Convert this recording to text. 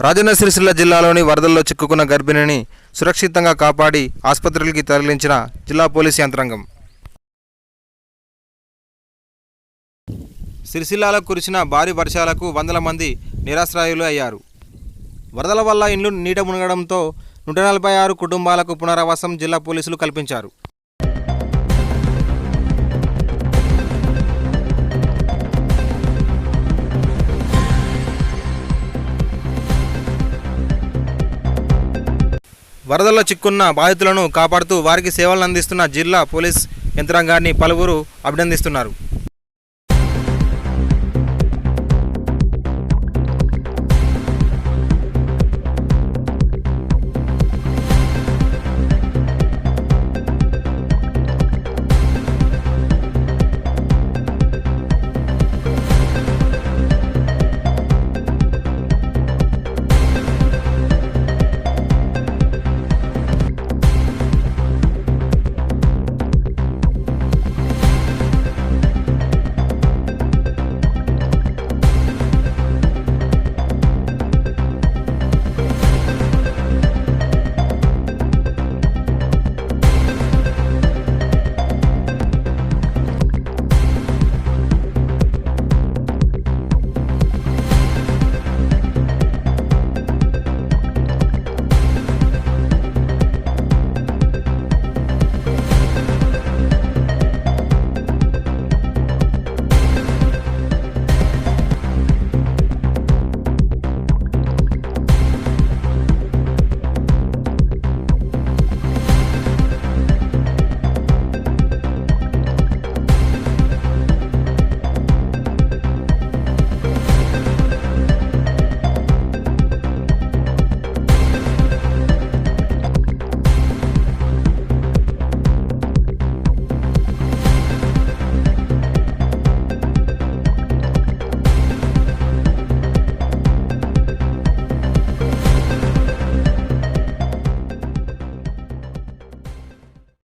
రాజన్న సిరిసిల్ల జిల్లాలోని వరదల్లో చిక్కుకున్న గర్భిణిని సురక్షితంగా కాపాడి ఆసుపత్రులకి తరలించిన జిల్లా పోలీసు యంత్రాంగం. సిరిసిల్లాలో కురిసిన భారీ వర్షాలకు వందల మంది నిరాశ్రయులు అయ్యారు. వరదల వల్ల ఇండ్లు నీట మునగడంతో 146 కుటుంబాలకు పునరావాసం జిల్లా పోలీసులు కల్పించారు. వరదల్లో చిక్కున్న బాధితులను కాపాడుతూ వారికి సేవలను అందిస్తున్న జిల్లా పోలీస్ యంత్రాంగాన్ని పలువురు అభినందిస్తున్నారు.